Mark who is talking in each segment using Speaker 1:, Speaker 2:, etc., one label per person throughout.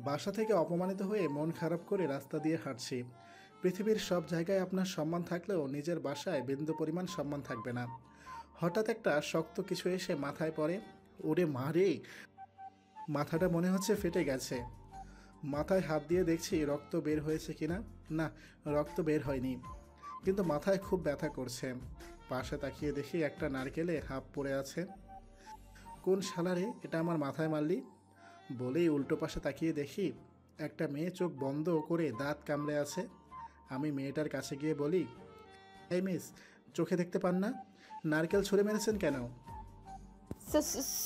Speaker 1: বাসা থেকে অপমানিত হয়ে মন খারাপ করে রাস্তা দিয়ে হাঁটছি। পৃথিবীর সব জায়গায় আপনার সম্মান থাকলেও নিজের বাসায় বিন্দু পরিমাণ সম্মান থাকবে না। হঠাৎ একটা শক্ত কিছু এসে মাথায় পড়ে। ওরে মারে, মাথাটা মনে হচ্ছে ফেটে গেছে। মাথায় হাত দিয়ে দেখছি রক্ত বের হয়েছে কিনা। না, রক্ত বের হয়নি, কিন্তু মাথায় খুব ব্যথা করছে। পাশে তাকিয়ে দেখি একটা নারকেলে হাঁপ পড়ে আছে। কোন শালারে এটা আমার মাথায় মারলি? বলেই উল্টো পাশে তাকিয়ে দেখি একটা মেয়ে চোখ বন্ধ করে দাঁত কামড়ে আছে। আমি মেয়েটার কাছে গিয়ে বলি, এই মিস, চোখে দেখতে পান না? নারকেল ছুঁড়ে মেরেছেন কেন?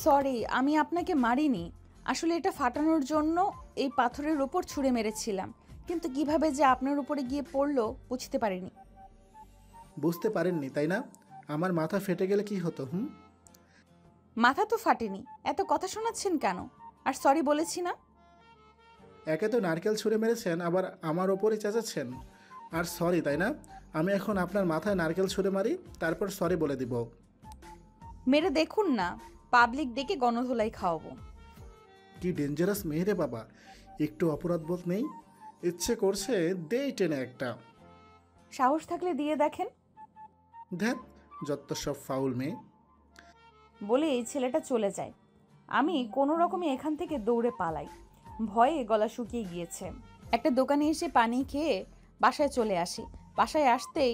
Speaker 2: সরি, আমি আপনাকে মারিনি। আসলে এটা ফাটানোর জন্য এই পাথরের উপর ছুঁড়ে মেরেছিলাম, কিন্তু কিভাবে যে আপনার উপরে গিয়ে পড়লো বুঝতে পারিনি।
Speaker 1: বুঝতে পারেননি তাই না? আমার মাথা ফেটে গেলে কি হতো?
Speaker 2: মাথা তো ফাটেনি, এত কথা শোনাচ্ছেন কেন? আর সরি বলেছি না?
Speaker 1: একে তো নারকেল ছুঁড়ে মেরেছেন, আবার আমার ওপরে চেঁচাচ্ছেন। আর সরি তাই না? আমি এখন আপনার মাথায় নারকেল ছুঁড়ে মারি, তারপর সরি বলে দিব।
Speaker 2: মেরে দেখুন না, পাবলিক ডেকে গণধোলাই খাওয়াবো।
Speaker 1: কি ডেঞ্জারাস মেয়ে রে বাবা! একটু অপরাধবোধ নেই? ইচ্ছে করছে দেই টেনে একটা।
Speaker 2: সাহস থাকলে দিয়ে দেখেন।
Speaker 1: ধ্যাত, যত সব ফাউল মেয়ে।
Speaker 2: বলে এই ছেলেটা চলে যায়। আমি কোনো রকমে এখান থেকে দৌড়ে পালাই। ভয়ে গলা শুকিয়ে গিয়েছে। একটা দোকানে এসে পানি খেয়ে বাসায় চলে আসি। বাসায় আসতেই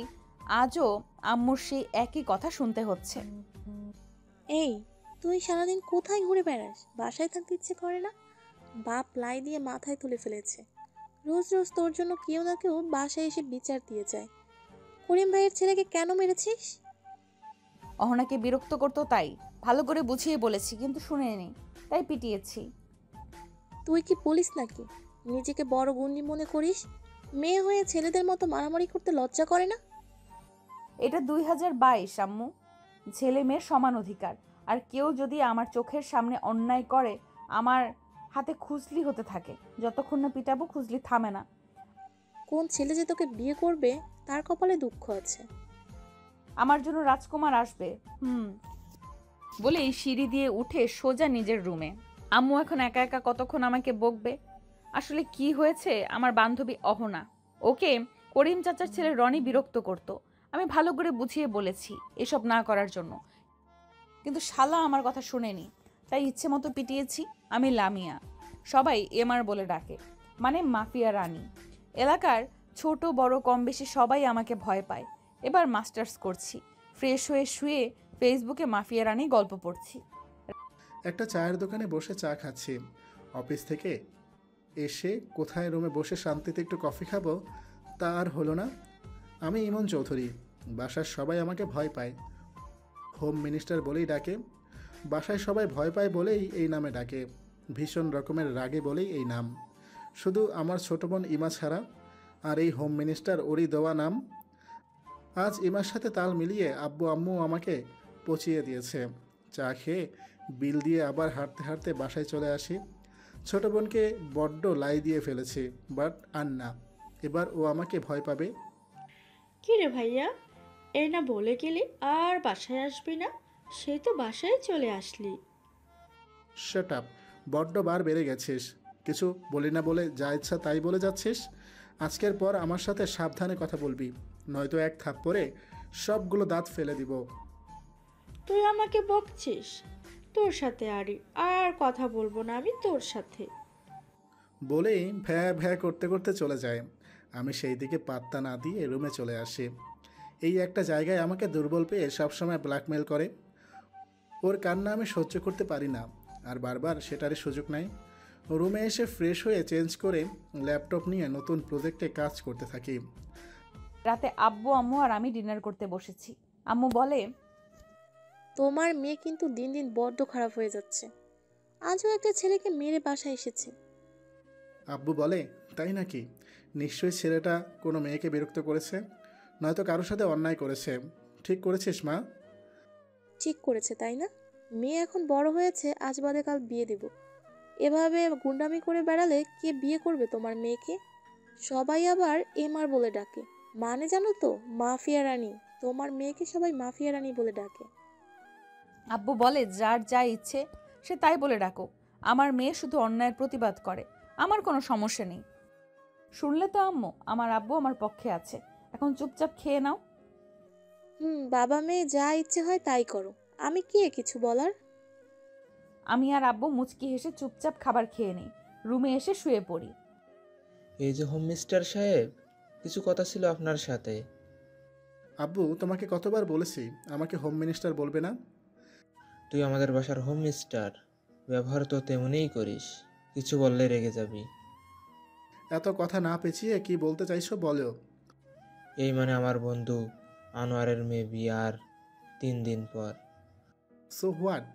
Speaker 2: আজও আম্মুর সেই একই কথা শুনতে হচ্ছে।
Speaker 3: এই, তুই সারাদিন কোথায় ঘুরে বেড়াস? বাসায় থাকতে ইচ্ছে করে না? বাপ লাই দিয়ে মাথায় তুলে ফেলেছে। রোজ রোজ তোর জন্য কেউ না কেউ বাসায় এসে বিচার দিয়ে যায়। করিম ভাইয়ের ছেলেকে কেন মেরেছিস?
Speaker 2: অহনাকে বিরক্ত করতো তাই। ভালো করে বুঝিয়ে বলেছি, কিন্তু শুনেনি, তাই পিটিয়েছি।
Speaker 3: তুই কি বলিস নাকি? নিজেকে বড় গুন্ডি মনে করিস? মেয়ে হয়ে ছেলেদের মতো মারামারি করতে লজ্জা করে না?
Speaker 2: এটা 2022 আম্মু। ছেলে মেয়ের সমান অধিকার। আর কেউ যদি আমার চোখের সামনে অন্যায় করে, আমার হাতে খুজলি হতে থাকে। যতক্ষণ না পিটাবো খুজলি থামে না।
Speaker 3: কোন ছেলে যে তোকে বিয়ে করবে তার কপালে দুঃখ আছে।
Speaker 2: আমার জন্য রাজকুমার আসবে। বলেই সিঁড়ি দিয়ে উঠে সোজা নিজের রুমে। আম্মু এখন একা একা কতক্ষণ আমাকে বকবে? আসলে কি হয়েছে, আমার বান্ধবী অহনা, ওকে করিম চাচার ছেলে রনি বিরক্ত করত। আমি ভালো করে বুঝিয়ে বলেছি এসব না করার জন্য, কিন্তু শালা আমার কথা শুনেনি, তাই ইচ্ছে মতো পিটিয়েছি। আমি লামিয়া, সবাই এমআর বলে ডাকে, মানে মাফিয়া রানী। এলাকার ছোট বড় কম বেশি সবাই আমাকে ভয় পায়। এবার মাস্টার্স করছি, ফ্রেশ হয়ে শুয়ে ফেসবুকে মাফিয়া রানী গল্প পড়ছি।
Speaker 1: একটা চায়ের দোকানে বসে চা খাচ্ছি। অফিস থেকে এসে কোথায় রুমে বসে শান্তিতে একটু কফি খাবো, তা আর হলো না। আমি ইমন চৌধুরী। বাসার সবাই আমাকে ভয় পায়, হোম মিনিস্টার বলেই ডাকে। বাসায় সবাই ভয় পায় বলেই এই নামে ডাকে। ভীষণ রকমের রাগে বলেই এই নাম। শুধু আমার ছোট বোন ইমা ছাড়া। আর এই হোম মিনিস্টার ওরই দেওয়া নাম। আজ ইমার সাথে তাল মিলিয়ে আব্বু আম্মু আমাকে পচিয়ে দিয়েছে। চা খেয়ে বিল দিয়ে আবার হাঁটতে হাঁটতে বাসায় চলে আসি। ছোট বোনকে বড্ড লাই দিয়ে ফেলেছি, বাট আর না, এবার ও আমাকে ভয় পাবে।
Speaker 4: কি রে ভাইয়া, এই না বলে গেলি আর বাসায় আসবি না? সেই তো বাসায় চলে আসলি।
Speaker 1: শাট আপ, বড্ড বার বেড়ে গেছিস। কিছু বলি না বলে যা ইচ্ছা তাই বলে যাচ্ছিস। আজকের পর আমার সাথে সাবধানে কথা বলবি, নয়তো এক থাপ্পড়ে সবগুলো দাঁত ফেলে দিব।
Speaker 4: তুই আমাকে বকছিস? তোর সাথে আর কথা বলবো না আমি তোর সাথে।
Speaker 1: বলেই ভ্যা ভ্যা করতে করতে চলে যায়। আমি সেই দিকে পাত্তা না দিয়ে রুমে চলে আসি। এই একটা জায়গায় আমাকে দুর্বল পেয়ে সবসময় ব্ল্যাকমেল করে। ওর কান্না আমি সহ্য করতে পারি না, আর বারবার সেটারই সুযোগ নাই। রুমে এসে ফ্রেশ হয়ে চেঞ্জ করে ল্যাপটপ নিয়ে নতুন প্রজেক্টে কাজ করতে থাকি।
Speaker 2: রাতে আব্বু আম্মু আর আমি ডিনার করতে বসেছি। আম্মু বলে,
Speaker 3: তোমার মেয়ে কিন্তু দিন দিন বড্ড খারাপ হয়ে যাচ্ছে। আজও একটা ছেলেকে মেরে বাসায় এসেছে।
Speaker 1: আব্বু বলে, তাই নাকি? নিশ্চয়ই ছেলেটা কোনো মেয়েকে বিরক্ত করেছে, নয়তো কারোর সাথে অন্যায় করেছে। ঠিক করেছিস মা?
Speaker 3: ঠিক করেছে তাই না? মেয়ে এখন বড় হয়েছে, আজ বাদে কাল বিয়ে দেব। এভাবে গুন্ডামি করে বেড়ালে কে বিয়ে করবে তোমার মেয়েকে? সবাই আবার এমআর বলে ডাকে, মানে জানো তো, মাফিয়া রানী। তোমার মেয়েকে সবাই মাফিয়া রানী বলে ডাকে।
Speaker 2: আব্বু বলে, যার যা ইচ্ছে সে তাই বলে ডাকো। আমার মেয়ে শুধু অন্যায়ের প্রতিবাদ করে, আমার কোনো সমস্যা নেই। শুনলে তো আম্মু, আমার আব্বু আমার পক্ষে আছে। এখন চুপচাপ খেয়ে নাও।
Speaker 3: বাবা মেয়ে যা ইচ্ছে হয় তাই করো, আমি কে কিছু বলার?
Speaker 2: আমি আর আব্বু মুচকি হেসে চুপচাপ খাবার খেয়ে নিই, রুমে এসে শুয়ে পড়ি।
Speaker 5: এই যে হোম মিনিস্টার সাহেব, কিছু কথা ছিল আপনার সাথে।
Speaker 1: আব্বু, তোমাকে কতবার বলেছি আমাকে হোম মিনিস্টার বলবে না?
Speaker 5: তুই আমাদের বাসার হোম মিনিস্টার, ব্যবহার তো তেমনিই করিস, কিছু বললে রেগে যাবি।
Speaker 1: এত কথা না পেঁচিয়ে কি বলতে চাইছো বলো।
Speaker 5: এই মানে আমার বন্ধু আনোয়ারের মেয়ে বিয়ার 3 দিন পর
Speaker 1: সো হোয়াট?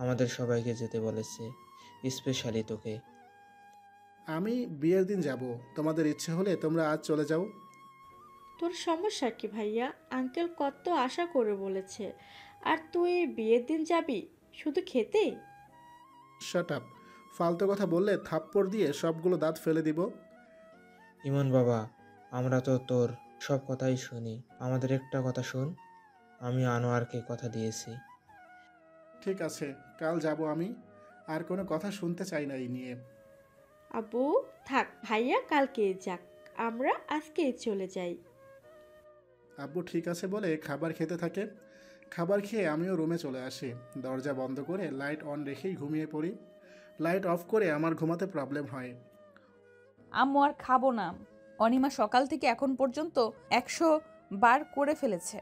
Speaker 5: আমাদের সবাইকে যেতে বলেছে, স্পেশালি তোকে।
Speaker 1: আমি বিয়ের দিন যাব, তোমাদের ইচ্ছে হলে তোমরা আজ চলে যাও।
Speaker 4: তোর সমস্যা কি ভাইয়া? আঙ্কেল কত আশা করে বলেছে, আর তুই বিয়ের দিন যাবি শুধু খেতে?
Speaker 1: শাট আপ, ফালতু কথা বললে থাপ্পড় দিয়ে সবগুলো দাঁত ফেলে দিব।
Speaker 5: ইমন বাবা, আমরা তো তোর সব কথাই শুনি, আমাদের একটা কথা শোন। আমি আনোয়ারকে কথা দিয়েছি।
Speaker 1: ঠিক আছে, কাল যাব আমি, আর কোনো কথা শুনতে চাই না এই নিয়ে।
Speaker 4: আব্বু থাক, ভাইয়া কালকে যাক, আমরা আজকেই চলে যাই।
Speaker 1: আব্বু ঠিক আছে বলে খাবার খেতে থাকে। খাবার খেয়ে আমিও রুমে চলে আসি, দরজা বন্ধ করে লাইট অন রেখেই ঘুমিয়ে পড়ি। লাইট অফ করে আমার ঘুমাতে প্রবলেম হয়।
Speaker 2: আম্মু আর খাবো না। অনিমা সকাল থেকে এখন পর্যন্ত 100 বার করে ফেলেছে।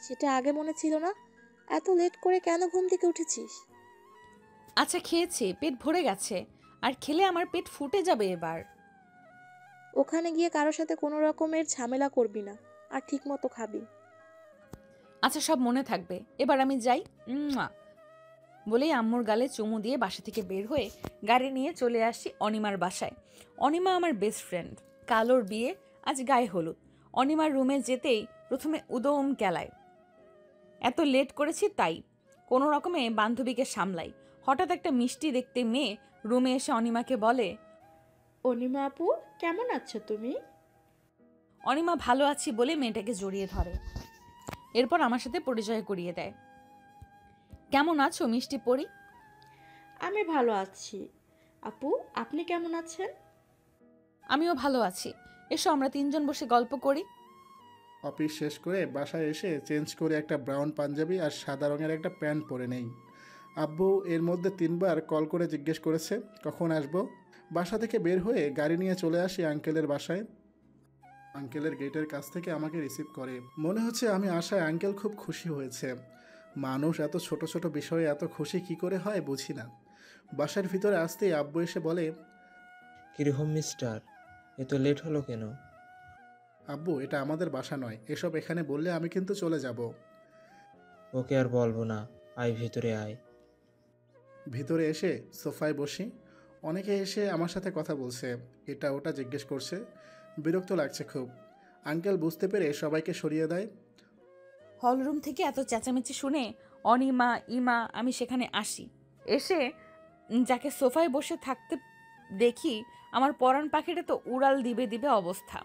Speaker 3: সেটা আগে মনে ছিল না? এত লেট করে কেন ঘুম থেকে উঠেছিস?
Speaker 2: আচ্ছা খেয়েছি, পেট ভরে গেছে, আর খেলে আমার পেট ফুটে যাবে এবার।
Speaker 3: ওখানে গিয়ে কারোর সাথে কোনো রকমের ঝামেলা করবি না, আর ঠিক মতো খাবি।
Speaker 2: আচ্ছা সব মনে থাকবে, এবার আমি যাই। উম্মুয়া। বলেই আম্মুর গালে চুমু দিয়ে বাসা থেকে বের হয়ে গাড়ি নিয়ে চলে আসি অনিমার বাসায়। অনিমা আমার বেস্ট ফ্রেন্ড। কালোর বিয়ে, আজ গায়ে হলুদ। অনিমার রুমে যেতেই প্রথমে উদম কেলায়। এত লেট করেছি তাই। কোনো রকমে বান্ধবীকে সামলাই। হঠাৎ একটা মিষ্টি দেখতে মেয়ে রুমে এসে অনিমাকে বলে,
Speaker 4: অনিমা আপু, কেমন আছো তুমি?
Speaker 2: অনিমা ভালো আছি বলে মেয়েটাকে জড়িয়ে ধরে। এরপর আমার সাথে পরিচয় করিয়ে দেয়। কেমন আছো মিষ্টি পরি?
Speaker 4: আমি ভালো আছি। আপু, আপনি কেমন আছেন?
Speaker 2: আমিও ভালো আছি। এসো আমরা 3জন বসে গল্প করি।
Speaker 1: অফিস শেষ করে বাসায় এসে চেঞ্জ করে একটা ব্রাউন পাঞ্জাবি আর সাদা রঙের একটা প্যান্ট পরে নেই। আব্বু এর মধ্যে 3বার কল করে জিজ্ঞেস করেছে কখন আসবো। বাসা থেকে বের হয়ে গাড়ি নিয়ে চলে আসি আঙ্কেলের বাসায়। আঙ্কেলের গেটের কাছ থেকে আমাকে রিসিভ করে। মনে হচ্ছে আমি আসায় আঙ্কেল খুব খুশি হয়েছে। মানুষ এত ছোট ছোট বিষয়ে এত খুশি কি করে হয় বুঝি না। বাসার ভিতরে আসতেই আব্বু এসে বলে,
Speaker 5: কিরে হোম মিনিস্টার, এত লেট হলো কেন?
Speaker 1: আব্বু এটা আমাদের বাসা নয়, এসব এখানে বললে আমি কিন্তু চলে যাব।
Speaker 5: ওকে আর বলবো না, আয় ভিতরে আয়।
Speaker 1: ভিতরে এসে সোফায় বসি। অনেকে এসে আমার সাথে কথা বলছে, এটা ওটা জিজ্ঞেস করছে। বিরক্ত লাগছে খুব। আঙ্কেল বুঝতে পেরে সবাইকে সরিয়ে দেয়।
Speaker 2: হলরুম থেকে এত চেঁচামেচি শুনে অনিমা, ইমা, আমি সেখানে আসি। এসে যাকে সোফায় বসে থাকতে দেখি, আমার পরাণ পাখিটা তো উড়াল দিবে দিবে অবস্থা।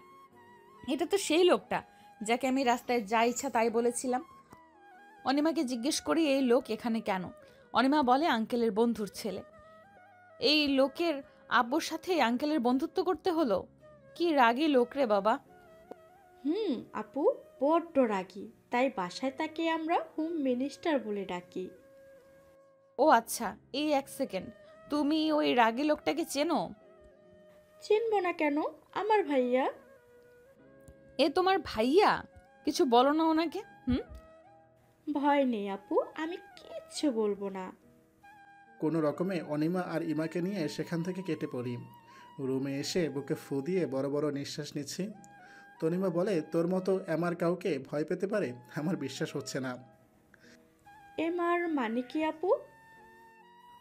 Speaker 2: এটা তো সেই লোকটা যাকে আমি রাস্তায় যা ইচ্ছা তাই বলেছিলাম। অনিমাকে জিজ্ঞেস করি এই লোক এখানে কেন। অনিমা বলে আঙ্কেলের বন্ধুর ছেলে। এই লোকের আব্বুর সাথে আঙ্কেলের বন্ধুত্ব করতে হলো। কি রাগী লোক রে বাবা।
Speaker 4: আপু বড্ড রাগী, তাই বাসায় তাকে আমরা হোম মিনিস্টার বলে ডাকি।
Speaker 2: ও আচ্ছা, এই 1 সেকেন্ড, তুমি ওই রাগী লোকটাকে চেনো?
Speaker 4: চিনব না কেন, আমার ভাইয়া।
Speaker 2: এ তোমার ভাইয়া? কিছু বলো না ওনাকে।
Speaker 4: ভয় নেই আপু, আমি কিচ্ছু বলবো না।
Speaker 1: কোনো রকমে অনিমা আর ইমাকে নিয়ে সেখান থেকে কেটে পড়ি। রুমে এসে বুকে ফু দিয়ে বড় বড় নিঃশ্বাস নিচ্ছি। তনিমা বলে, তোর মতো আমার কাউকে ভয় পেতে পারে? আমার বিশ্বাস হচ্ছে না।
Speaker 4: এমার মানে কি আপু?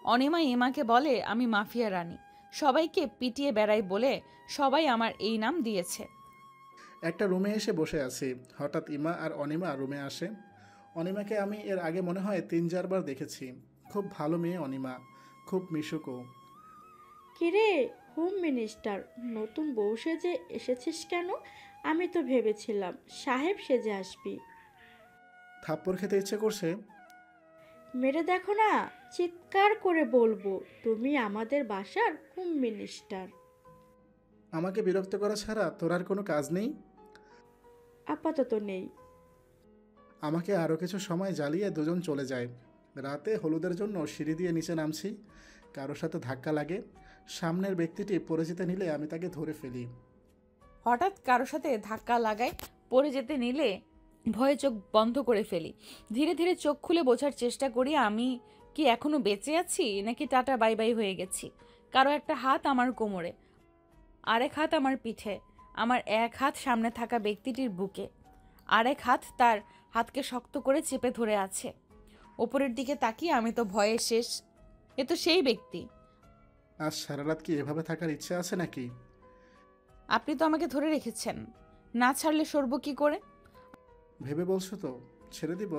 Speaker 2: অনিমা ইমাকে বলে আমি মাফিয়া রানী, সবাইকে পিটিয়ে বেড়াই বলে সবাই আমার এই নাম দিয়েছে।
Speaker 1: একটা রুমে এসে বসে আছি, হঠাৎ ইমা আর অনিমা রুমে আসে। অনিমাকে আমি এর আগে মনে হয় 3-4 বার দেখেছি। খুব ভালো মেয়ে অনিমা, খুব মিশুকও।
Speaker 4: কিরে হোম মিনিস্টার, নতুন বউ সেজে এসেছিস কেন? আমি তো ভেবেছিলাম সাহেব সেজে আসবি।
Speaker 1: থাপ্পড় খেতে ইচ্ছে করছে।
Speaker 4: মেরে দেখো না। চিৎকার করে বলবো তুমি আমাদের বাসার হোম মিনিস্টার।
Speaker 1: আমাকে বিরক্ত করা ছাড়া তোর আর কোনো কাজ নেই?
Speaker 4: আপাতত নেই।
Speaker 1: আমাকে আরও কিছু সময় জ্বালিয়ে দুজন চলে যায়। রাতে হলুদের জন্য সিঁড়ি দিয়ে নিচে নামছি, কারোর সাথে ধাক্কা লাগে। সামনের ব্যক্তিটি পড়ে যেতে নিলে আমি তাকে ধরে ফেলি।
Speaker 2: হঠাৎ কারোর সাথে ধাক্কা লাগায়, পড়ে যেতে নিলে ভয়ে চোখ বন্ধ করে ফেলি। ধীরে ধীরে চোখ খুলে বোঝার চেষ্টা করি আমি কি এখনো বেঁচে আছি নাকি টাটা বাই বাই হয়ে গেছি। কারো একটা হাত আমার কোমরে, আরেক হাত আমার পিঠে, আমার এক হাত সামনে থাকা ব্যক্তিটির বুকে, আরেক হাত তার হাতকে শক্ত করে চেপে ধরে আছে। ওপরের দিকে তাকিয়ে আমি তো ভয়ে শেষ। এ তো সেই ব্যক্তি।
Speaker 1: আজ সারা রাত কি এভাবে থাকার ইচ্ছে আছে নাকি?
Speaker 2: আপনি তো আমাকে ধরে রেখেছেন, না ছাড়লে সরব কি করে?
Speaker 1: ভেবে বলছো তো ছেড়ে দিব?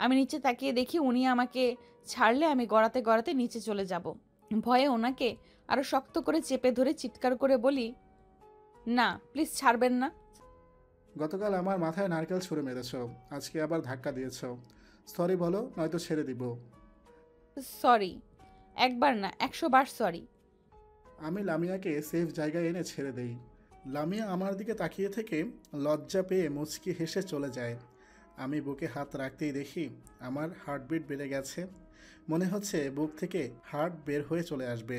Speaker 2: আমি নিচে তাকিয়ে দেখি উনি আমাকে ছাড়লে আমি গড়াতে গড়াতে নিচে চলে যাব। ভয়ে ওনাকে আরো শক্ত করে চেপে ধরে চিৎকার করে বলি, না প্লিজ ছাড়বেন না।
Speaker 1: গতকাল আমার মাথায় নারকেল ছুঁড়ে মেরেছ, আজকে আবার ধাক্কা দিয়েছ। সরি বলো, নয়তো ছেড়ে দিব।
Speaker 2: সরি, একবার না 100 বার সরি।
Speaker 1: আমি লামিয়াকে সেফ জায়গায় এনে ছেড়ে দেই। লামিয়া আমার দিকে তাকিয়ে থেকে লজ্জা পেয়ে মুচকি হেসে চলে যায়। আমি বুকে হাত রাখতেই দেখি আমার হার্টবিট বেড়ে গেছে। মনে হচ্ছে বুক থেকে হার্ট বের হয়ে চলে আসবে।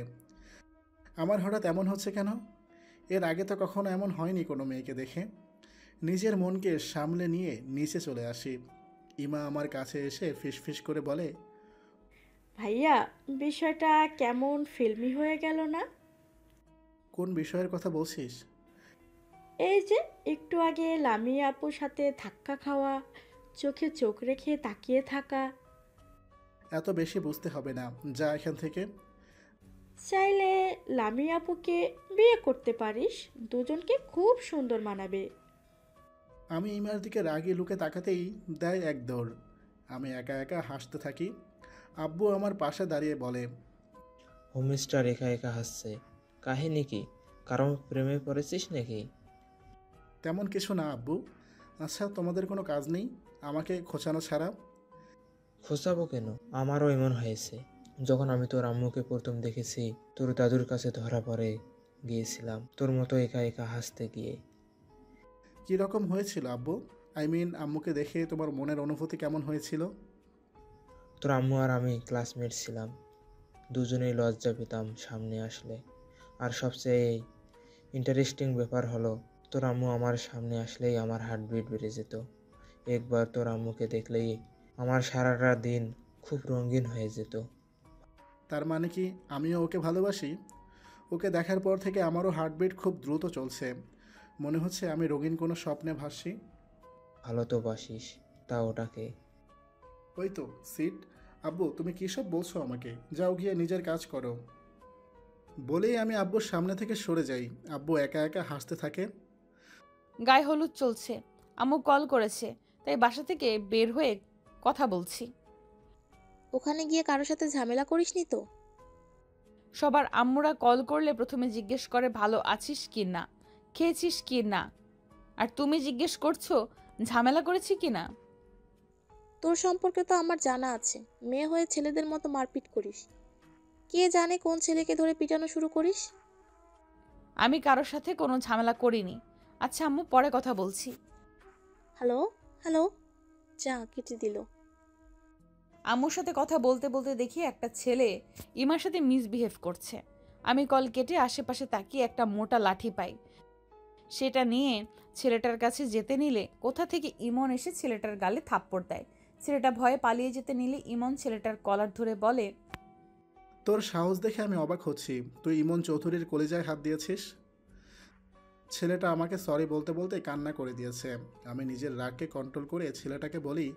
Speaker 1: আমার হঠাৎ এমন হচ্ছে কেন? এর আগে তো কখনো এমন হয়নি কোনো মেয়েকে দেখে। নিজের মনকে সামলে নিয়ে নিচে চলে আসি। ইমা আমার কাছে এসে ফিসফিস করে বলে,
Speaker 4: ভাইয়া, বিষয়টা কেমন ফিল্মি হয়ে গেল না?
Speaker 1: কোন বিষয়ের কথা বলছিস?
Speaker 4: এই যে একটু আগে লামিয়া আপুর সাথে ধাক্কা খাওয়া, চোখে চোখ রেখে তাকিয়ে থাকা।
Speaker 1: এত বেশি বুঝতে হবে না, যা এখান থেকে।
Speaker 4: চাইলে লামিয়া আপুকে বিয়ে করতে পারিস, দুজনকে খুব সুন্দর মানাবে।
Speaker 1: আমি ইমার দিকে রাগি লুকে তাকাতেই দেয় এক দৌড়। আমি একা একা হাসতে থাকি। আব্বু আমার পাশে দাঁড়িয়ে বলে,
Speaker 5: হোমমিস্টার একা একা হাসছে, কাহিনী কি? কারণ প্রেমে পড়েছিস নাকি?
Speaker 1: তেমন কিছু না আব্বু। আচ্ছা, তোমাদের কোনো কাজ নেই আমাকে খোঁচানো ছাড়া?
Speaker 5: খোঁচাবো কেন? আমারও এমন হয়েছে। যখন আমি তোর আম্মুকে প্রথম দেখেছি, তোর দাদুর কাছে ধরা পড়ে গিয়েছিলাম তোর মতো একা একা হাসতে গিয়ে।
Speaker 1: কী রকম হয়েছিল আব্বু? আম্মুকে দেখে তোমার মনের অনুভূতি কেমন হয়েছিল?
Speaker 5: তোর আম্মু আর আমি ক্লাসমেট ছিলাম, দুজনেই লজ্জা পেতাম সামনে আসলে। আর সবচেয়ে ইন্টারেস্টিং ব্যাপার হলো, তোর আম্মু আমার সামনে আসলেই আমার হার্টবিট বেড়ে যেত। একবার তোর আম্মুকে দেখলেই আমার সারাটা দিন খুব রঙিন হয়ে যেত।
Speaker 1: তার মানে কি আমিও ওকে ভালোবাসি? ওকে দেখার পর থেকে আমারও হার্টবিট খুব দ্রুত চলছে। মনে হচ্ছে আমি রঙিন কোনো স্বপ্নে ভাসছি।
Speaker 5: ভালো তো বাসিস, তা ওটাকে।
Speaker 1: ওই তো সিট। আব্বু তুমি কী সব বলছো আমাকে? যাও গিয়ে নিজের কাজ করো। বলেই আমি আব্বুর সামনে থেকে সরে যাই। আব্বু একা একা হাসতে থাকে।
Speaker 2: গায়ে হলুদ চলছে, আম্মু কল করেছে, তাই বাসা থেকে বের হয়ে কথা বলছি।
Speaker 3: ওখানে গিয়ে কারোর সাথে ঝামেলা করিসনি তো?
Speaker 2: সবার আম্মুরা কল করলে প্রথমে জিজ্ঞেস করে ভালো আছিস কি না, খেয়েছিস কি না। আর তুমি জিজ্ঞেস করছো ঝামেলা করেছি কি না?
Speaker 3: তোর সম্পর্কে তো আমার জানা আছে, মেয়ে হয়ে ছেলেদের মতো মারপিট করিস। কে জানে কোন ছেলেকে ধরে পিটানো শুরু করিস।
Speaker 2: আমি কারোর সাথে কোনো ঝামেলা করিনি। আচ্ছা আম্মু, পরে কথা বলছি।
Speaker 3: হ্যালো হ্যালো, যা কেটে দিল।
Speaker 2: আম্মুর সাথে কথা বলতে বলতে দেখি একটা ছেলে ইমার সাথে মিসবিহেভ করছে। আমি কল কেটে আশেপাশে তাকিয়ে একটা মোটা লাঠি পাই। সেটা নিয়ে ছেলেটার কাছে যেতে নিলে কোথা থেকে ইমন এসে ছেলেটার গালে থাপ্পড় দেয়। ছেলেটা ভয়ে পালিয়ে যেতে নিলে ইমন ছেলেটার কলার ধরে বলে,
Speaker 1: তোর সাহস দেখে আমি অবাক হচ্ছি, তুই ইমন চৌধুরীর কলিজায় হাত দিয়েছিস। ছেলেটা আমাকে সরি বলতে বলতে কান্না করে দিয়েছে। আমি নিজের রাগকে কন্ট্রোল করে ছেলেটাকে বলি,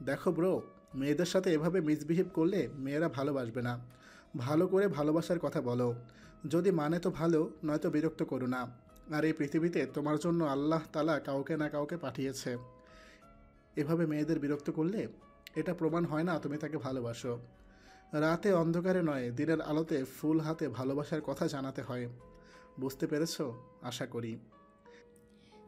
Speaker 1: দেখো ব্রো, মেয়েদের সাথে এভাবে মিসবিহেভ করলে মেয়েরা ভালোবাসবে না। ভালো করে ভালোবাসার কথা বলো। যদি মানে তো ভালো, নয়তো বিরক্ত করো না। আর এই পৃথিবীতে তোমার জন্য আল্লাহ তাআলা কাউকে না কাউকে পাঠিয়েছে। এভাবে মেয়েদের বিরক্ত করলে এটা প্রমাণ হয় না তুমি তাকে ভালোবাসো। রাতে অন্ধকারে নয়, দিনের আলোতে ফুল হাতে ভালোবাসার কথা জানাতে হয়। বুঝতে পেরেছো আশা করি।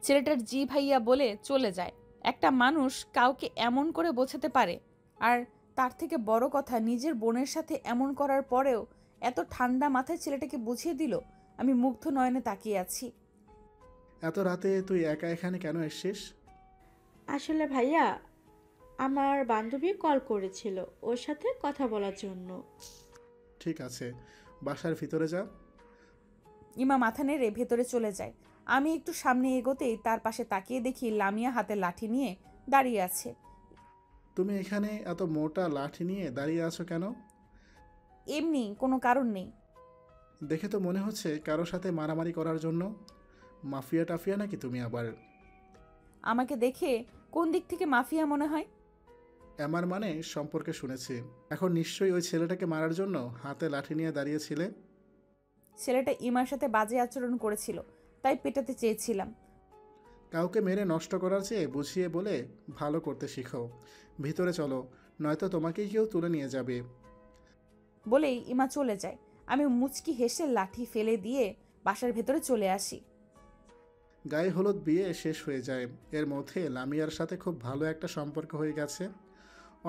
Speaker 2: ছেলেটার জি ভাইয়া বলে চলে যায়। একটা মানুষ কাউকে এমন করে বোঝাতে পারে, আর তার থেকে বড় কথা, নিজের বোনের সাথে এমন করার পরেও এত ঠান্ডা মাথায় ছেলেটাকে বুঝিয়ে দিল। আমি মুগ্ধ নয়নে তাকিয়ে আছি।
Speaker 1: এত রাতে তুই একা এখানে কেন এসছিস?
Speaker 4: আসলে ভাইয়া, আমার বান্ধবী কল করেছিল ওর সাথে কথা বলার জন্য।
Speaker 1: ঠিক আছে, বাসার ভিতরে যা।
Speaker 2: ইমা মাথা নেড়ে ভেতরে চলে যায়। আমি একটু সামনে এগোতেই তার পাশে তাকিয়ে দেখি লামিয়া হাতে লাঠি নিয়ে দাঁড়িয়ে আছে।
Speaker 1: তুমি এখানে এত মোটা লাঠি নিয়ে দাঁড়িয়ে আছো কেন?
Speaker 2: এমনি, কোনো কারণ নেই।
Speaker 1: দেখে তো মনে হচ্ছে কারোর সাথে মারামারি করার জন্য। মাফিয়া টাফিয়া নাকি তুমি আবার?
Speaker 2: আমাকে দেখে কোন দিক থেকে মাফিয়া মনে হয়?
Speaker 1: আমার মানে সম্পর্কে শুনেছি। এখন নিশ্চয়ই ওই ছেলেটাকে মারার জন্য হাতে লাঠি নিয়ে দাঁড়িয়েছিলে।
Speaker 2: ছেলেটা ইমার সাথে বাজে আচরণ করেছিল, তাই পেটাতে চেয়েছিলাম।
Speaker 1: কাউকে মেরে নষ্ট করার চেয়ে বুঝিয়ে বলে ভালো করতে শিখো। ভিতরে চলো, নয়তো তোমাকেই কেউ তুলে নিয়ে যাবে।
Speaker 2: বলেই ইমা চলে যায়। আমি মুচকি হেসে লাঠি ফেলে দিয়ে বাসার ভেতরে চলে আসি।
Speaker 1: গায়ে হলুদ বিয়ে শেষ হয়ে যায়। এর মধ্যে লামিয়ার সাথে খুব ভালো একটা সম্পর্ক হয়ে গেছে।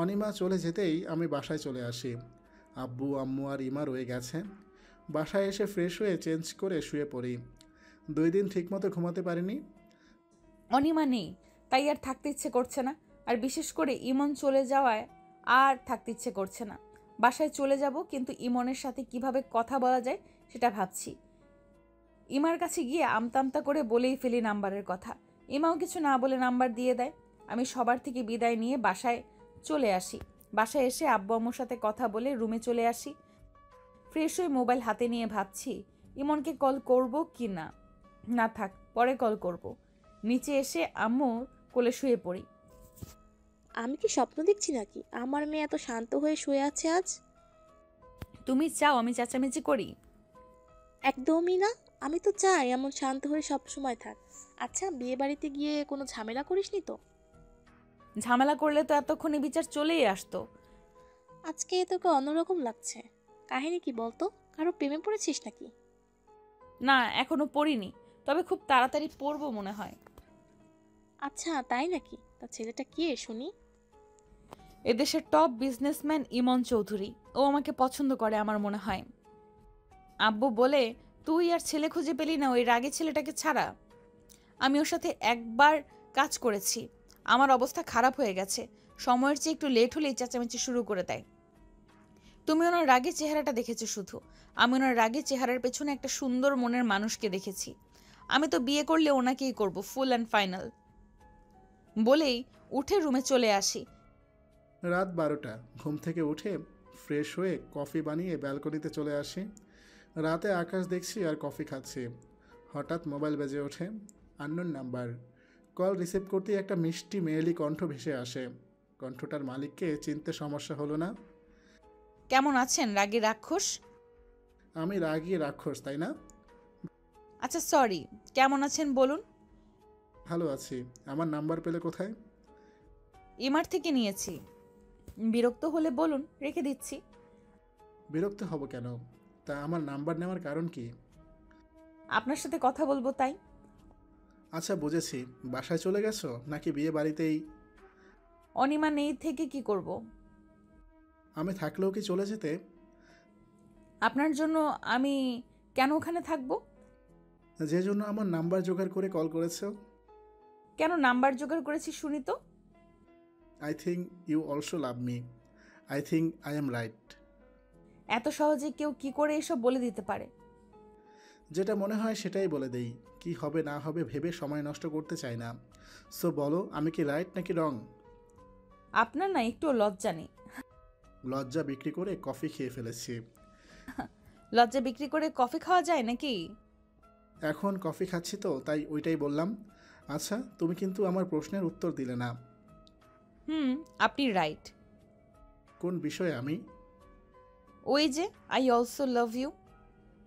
Speaker 1: অনিমা চলে যেতেই আমি বাসায় চলে আসি। আব্বু আম্মু আর ইমা রয়ে গেছে। বাসায় এসে ফ্রেশ হয়ে চেঞ্জ করে শুয়ে পড়ি। 2 দিন ঠিকমতো ঘুমাতে পারিনি।
Speaker 2: অনিমা নেই, তাই আর থাকতে ইচ্ছে করছে না। আর বিশেষ করে ইমন চলে যাওয়ায় আর থাকতে ইচ্ছে করছে না। বাসায় চলে যাব, কিন্তু ইমনের সাথে কিভাবে কথা বলা যায় সেটা ভাবছি। ইমার কাছে গিয়ে আমতা আমতা করে বলেই ফেলি নাম্বারের কথা। ইমাও কিছু না বলে নাম্বার দিয়ে দেয়। আমি সবার থেকে বিদায় নিয়ে বাসায় চলে আসি। বাসায় এসে আব্বু আম্মুর সাথে কথা বলে রুমে চলে আসি। ফ্রেশ হয়ে মোবাইল হাতে নিয়ে ভাবছি ইমনকে কল করব কি না। না থাক, পরে কল করব। নিচে এসে আম্মুর কোলে শুয়ে পড়ি।
Speaker 3: আমি কি স্বপ্ন দেখছি নাকি আমার মেয়ে এত শান্ত হয়ে শুয়ে আছে আজ?
Speaker 2: তুমি চাও আমি চেঁচামেচি করি?
Speaker 3: একদমই না। আমি তো চাই এমন শান্ত হয়ে সব সময় থাক। আচ্ছা, বিয়ে বাড়িতে গিয়ে কোনো ঝামেলা করিসনি তো?
Speaker 2: ঝামেলা করলে তো এতক্ষণে বিচার চলেই আসতো।
Speaker 3: আজকে তোকে অন্যরকম লাগছে। কাহিনী কি বলতো? কারো প্রেমে পড়েছিস নাকি?
Speaker 2: না, এখনো পড়িনি, তবে খুব তাড়াতাড়ি পড়বো মনে হয়।
Speaker 3: আচ্ছা, তাই নাকি? তা ছেলেটা কে শুনি?
Speaker 2: এদেশের টপ বিজনেসম্যান ইমন চৌধুরী। ও আমাকে পছন্দ করে আমার মনে হয়। আব্বু বলে, তুই আর ছেলে খুঁজে পেলি না ওই রাগী ছেলেটাকে ছাড়া? আমি ওর সাথে একবার কাজ করেছি, আমার অবস্থা খারাপ হয়ে গেছে। সময়ের চেয়ে একটু লেট হলেই চেঁচামেচি শুরু করে দেয়। তুমি ওনার রাগের চেহারাটা দেখেছো শুধু, আমি ওনার রাগের চেহারার পেছনে একটা সুন্দর মনের মানুষকে দেখেছি। আমি তো বিয়ে করলে ওনাকেই করব, ফুল অ্যান্ড ফাইনাল। বলেই উঠে রুমে চলে আসি।
Speaker 1: রাত 12টা। ঘুম থেকে উঠে ফ্রেশ হয়ে কফি বানিয়ে ব্যালকনিতে চলে আসি। রাতে আকাশ দেখছি আর কফি খাচ্ছি। হঠাৎ মোবাইল বেজে ওঠে। Unknown number. কল রিসিভ করতেই একটা মিষ্টি মেয়েলি কণ্ঠ ভেসে আসে। কণ্ঠটার মালিককে চিনতে সমস্যা হলো না।
Speaker 2: কেমন আছেন রাগী রাক্ষস?
Speaker 1: আমি রাগী রাক্ষস, তাই না?
Speaker 2: আচ্ছা সরি, কেমন আছেন বলুন?
Speaker 1: ভালো আছি। আমার নাম্বার পেলে কোথায়?
Speaker 2: ইমার থেকে নিয়েছি। বিরক্ত হলে বলুন, রেখে দিচ্ছি।
Speaker 1: বিরক্ত হব কেন? তা আমার নাম্বার নেওয়ার কারণ কি?
Speaker 2: আপনার সাথে কথা বলবো তাই।
Speaker 1: আচ্ছা বুঝেছি। বাসায় চলে গেছো নাকি বিয়ে বাড়িতেই?
Speaker 2: অনিমা নেই থেকে কি করব?
Speaker 1: আমি থাকলেও কি চলে যেতে?
Speaker 2: আপনার জন্য আমি কেন ওখানে থাকবো?
Speaker 1: যে জন্য আমার নাম্বার জোগাড় করে কল করেছো।
Speaker 2: কেন নাম্বার জোগাড় করেছি শুনি তো।
Speaker 1: I think you also love me. I think I am right.
Speaker 2: এত সহজে কেউ কি করে এসব বলে দিতে পারে?
Speaker 1: যেটা মনে হয় সেটাই বলে দেই। কি হবে না হবে ভেবে সময় নষ্ট করতে চাই না। সো বলো, আমি কি রাইট নাকি রং?
Speaker 2: আপনার না একটু লজ্জা নেই?
Speaker 1: লজ্জা বিক্রি করে কফি খেয়ে ফেলেছি।
Speaker 2: লজ্জা বিক্রি করে কফি খাওয়া যায় নাকি?
Speaker 1: এখন কফি খাচ্ছি তো তাই ওইটাই বললাম। আচ্ছা, তুমি কিন্তু আমার প্রশ্নের উত্তর দিলে না।
Speaker 2: আপনি রাইট।
Speaker 1: কোন বিষয়ে আমি?
Speaker 2: ওই যে I also love you,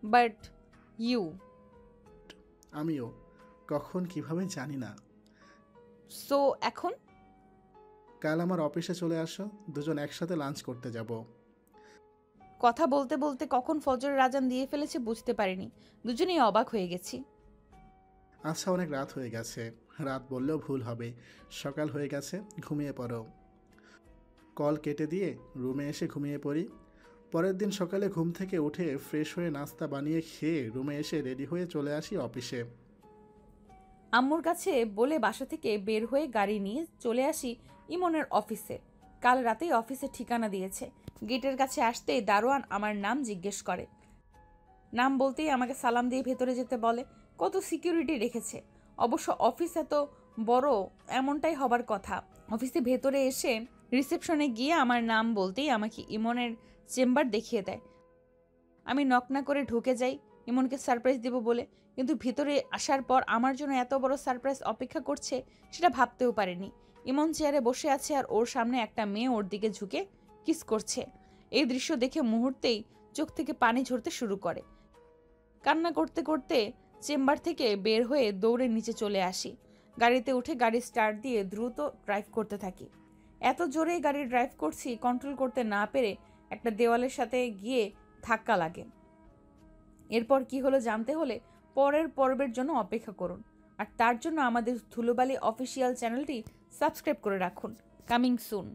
Speaker 2: but you.
Speaker 1: আমিও। কখন কিভাবে জানি না।
Speaker 2: সো এখন
Speaker 1: কাল আমার অফিসে চলে আসো, দুজন একসাথে লাঞ্চ করতে যাব।
Speaker 2: কথা বলতে বলতে কখন ফজরের আজান দিয়ে ফেলেছে বুঝতে পারিনি। দুজনেই অবাক হয়ে গেছি।
Speaker 1: আচ্ছা, অনেক রাত হয়ে গেছে। রাত বললেও ভুল হবে। সকাল হয়ে গেছে, ঘুমিয়ে পড়ো। কল কেটে দিয়ে রুমে এসে ঘুমিয়ে পড়ি। পরের দিন সকালে ঘুম থেকে উঠে ফ্রেশ হয়ে নাস্তা বানিয়ে খেয়ে রুমে এসে রেডি হয়ে চলে আসি অফিসে।
Speaker 2: আম্মুর কাছে বলে বাসা থেকে বের হয়ে গাড়ি নিয়ে চলে আসি ইমনের অফিসে। কাল রাতেই অফিসে ঠিকানা দিয়েছে। গেটের কাছে আসতেই দারোয়ান আমার নাম জিজ্ঞেস করে। নাম বলতেই আমাকে সালাম দিয়ে ভেতরে যেতে বলে। কত সিকিউরিটি রেখেছে। অবশ্য অফিস এত বড়, এমনটাই হবার কথা। অফিসে ভেতরে এসে রিসেপশনে গিয়ে আমার নাম বলতেই আমাকে ইমনের চেম্বার দেখিয়ে দেয়। আমি নক না করে ঢুকে যাই ইমনকে সারপ্রাইজ দেব বলে, কিন্তু ভিতরে আসার পর আমার জন্য এত বড় সারপ্রাইজ অপেক্ষা করছে সেটা ভাবতেও পারিনি। ইমন চেয়ারে বসে আছে আর ওর সামনে একটা মেয়ে ওর দিকে ঝুঁকে কিস করছে। এই দৃশ্য দেখে মুহূর্তেই চোখ থেকে পানি ঝরতে শুরু করে। কান্না করতে করতে চেম্বার থেকে বের হয়ে দৌড়ে নিচে চলে আসি। গাড়িতে উঠে গাড়ি স্টার্ট দিয়ে দ্রুত ড্রাইভ করতে থাকি। এত জোরে গাড়ি ড্রাইভ করছি, কন্ট্রোল করতে না পেরে একটা দেওয়ালের সাথে গিয়ে ধাক্কা লাগে। এরপর কি হলো জানতে হলে পরের পর্বের জন্য অপেক্ষা করুন। আর তার জন্য আমাদের ধুলোবালি অফিসিয়াল চ্যানেলটি সাবস্ক্রাইব করে রাখুন। Coming soon.